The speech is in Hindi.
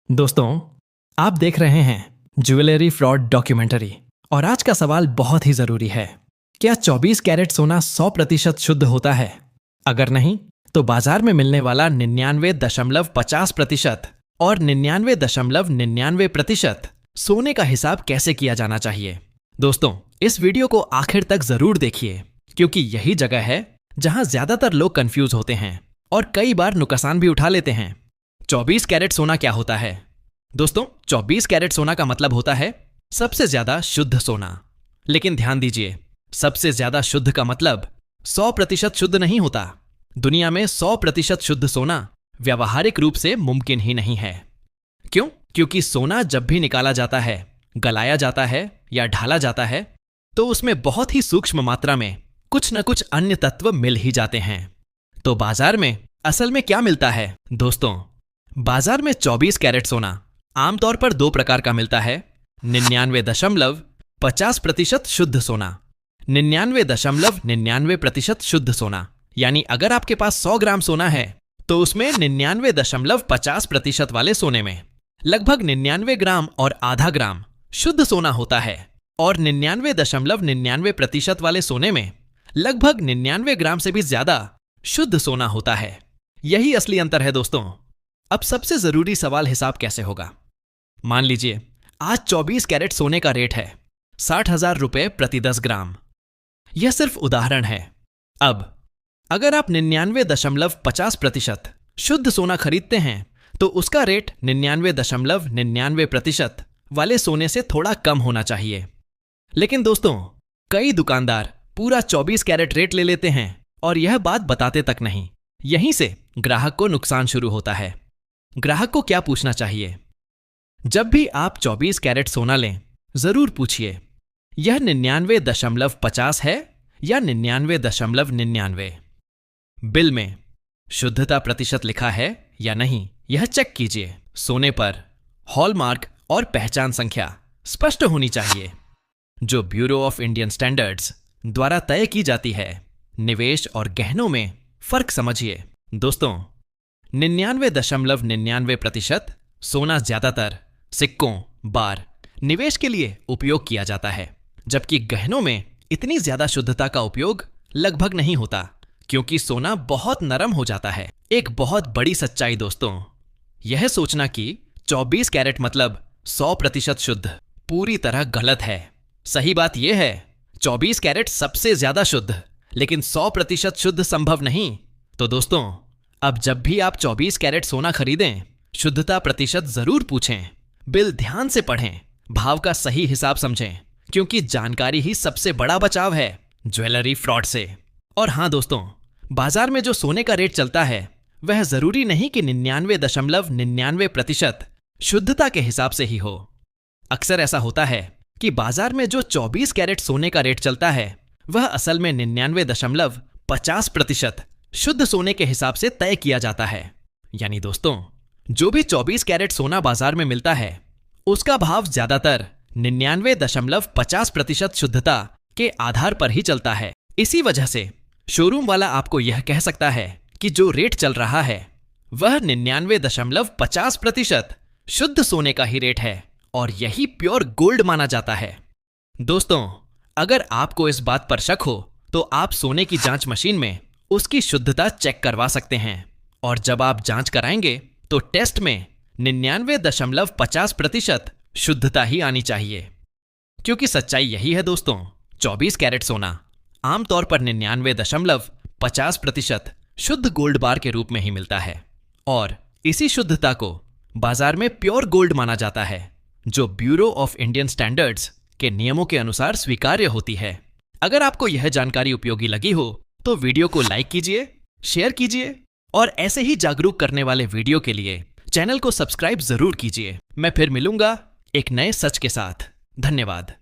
दोस्तों, आप देख रहे हैं ज्वेलरी फ्रॉड डॉक्यूमेंट्री और आज का सवाल बहुत ही जरूरी है। क्या 24 कैरेट सोना 100% शुद्ध होता है? अगर नहीं, तो बाजार में मिलने वाला 99.50% और 99.99% सोने का हिसाब कैसे किया जाना चाहिए? दोस्तों, इस वीडियो को आखिर तक जरूर देखिए, क्योंकि यही जगह है जहां ज्यादातर लोग कंफ्यूज होते हैं और कई बार नुकसान भी उठा लेते हैं। 24 कैरेट सोना क्या होता है? दोस्तों, 24 कैरेट सोना का मतलब होता है सबसे ज्यादा शुद्ध सोना। लेकिन ध्यान दीजिए, सबसे ज्यादा शुद्ध का मतलब 100% शुद्ध नहीं होता। दुनिया में 100% शुद्ध सोना व्यावहारिक रूप से मुमकिन ही नहीं है। क्यों? क्योंकि सोना जब भी निकाला जाता है, गलाया जाता है या ढाला जाता है, तो उसमें बहुत ही सूक्ष्म मात्रा में कुछ न कुछ अन्य तत्व मिल ही जाते हैं। तो बाजार में असल में क्या मिलता है? दोस्तों, बाजार में 24 कैरेट सोना आमतौर पर दो प्रकार का मिलता है। 99.50% शुद्ध सोना। 99.99% शुद्ध सोना, यानी अगर आपके पास 100 ग्राम सोना है तो उसमें 99.50% वाले सोने में लगभग 99 ग्राम और आधा ग्राम शुद्ध सोना होता है, और 99.99% वाले सोने में लगभग 99 ग्राम से भी ज्यादा शुद्ध सोना होता है। यही असली अंतर है दोस्तों। अब सबसे जरूरी सवाल, हिसाब कैसे होगा? मान लीजिए आज 24 कैरेट सोने का रेट है 60,000 रुपए प्रति 10 ग्राम। यह सिर्फ उदाहरण है। अब अगर आप 99.50% शुद्ध सोना खरीदते हैं तो उसका रेट 99.99% वाले सोने से थोड़ा कम होना चाहिए। लेकिन दोस्तों, कई दुकानदार पूरा 24 कैरेट रेट ले लेते हैं और यह बात बताते तक नहीं। यहीं से ग्राहक को नुकसान शुरू होता है। ग्राहक को क्या पूछना चाहिए? जब भी आप 24 कैरेट सोना लें, जरूर पूछिए, यह 99.50 है या 99.99? बिल में शुद्धता प्रतिशत लिखा है या नहीं, यह चेक कीजिए। सोने पर हॉलमार्क और पहचान संख्या स्पष्ट होनी चाहिए, जो ब्यूरो ऑफ इंडियन स्टैंडर्ड्स द्वारा तय की जाती है। निवेश और गहनों में फर्क समझिए। दोस्तों, 99.99% सोना ज्यादातर सिक्कों, बार, निवेश के लिए उपयोग किया जाता है, जबकि गहनों में इतनी ज्यादा शुद्धता का उपयोग लगभग नहीं होता, क्योंकि सोना बहुत नरम हो जाता है। एक बहुत बड़ी सच्चाई दोस्तों, यह सोचना कि 24 कैरेट मतलब 100% शुद्ध पूरी तरह गलत है। सही बात यह है, 24 कैरेट सबसे ज्यादा शुद्ध, लेकिन 100% शुद्ध संभव नहीं। तो दोस्तों, अब जब भी आप 24 कैरेट सोना खरीदें, शुद्धता प्रतिशत जरूर पूछें, बिल ध्यान से पढ़ें, भाव का सही हिसाब समझें, क्योंकि जानकारी ही सबसे बड़ा बचाव है ज्वेलरी फ्रॉड से। और हाँ दोस्तों, बाजार में जो सोने का रेट चलता है वह जरूरी नहीं कि 99.99% शुद्धता के हिसाब से ही हो। अक्सर ऐसा होता है कि बाजार में जो 24 कैरेट सोने का रेट चलता है वह असल में 99.50% शुद्ध सोने के हिसाब से तय किया जाता है। यानी दोस्तों, जो भी 24 कैरेट सोना बाजार में मिलता है उसका भाव ज्यादातर 99.50% शुद्धता के आधार पर ही चलता है। इसी वजह से शोरूम वाला आपको यह कह सकता है कि जो रेट चल रहा है वह 99.50% शुद्ध सोने का ही रेट है, और यही प्योर गोल्ड माना जाता है। दोस्तों, अगर आपको इस बात पर शक हो तो आप सोने की जांच मशीन में उसकी शुद्धता चेक करवा सकते हैं, और जब आप जांच कराएंगे तो टेस्ट में 99.50% शुद्धता ही आनी चाहिए। क्योंकि सच्चाई यही है दोस्तों, 24 कैरेट सोना आमतौर पर 99.50% शुद्ध गोल्ड बार के रूप में ही मिलता है, और इसी शुद्धता को बाजार में प्योर गोल्ड माना जाता है, जो ब्यूरो ऑफ इंडियन स्टैंडर्ड्स के नियमों के अनुसार स्वीकार्य होती है। अगर आपको यह जानकारी उपयोगी लगी हो तो वीडियो को लाइक कीजिए, शेयर कीजिए, और ऐसे ही जागरूक करने वाले वीडियो के लिए चैनल को सब्सक्राइब जरूर कीजिए। मैं फिर मिलूंगा एक नए सच के साथ। धन्यवाद।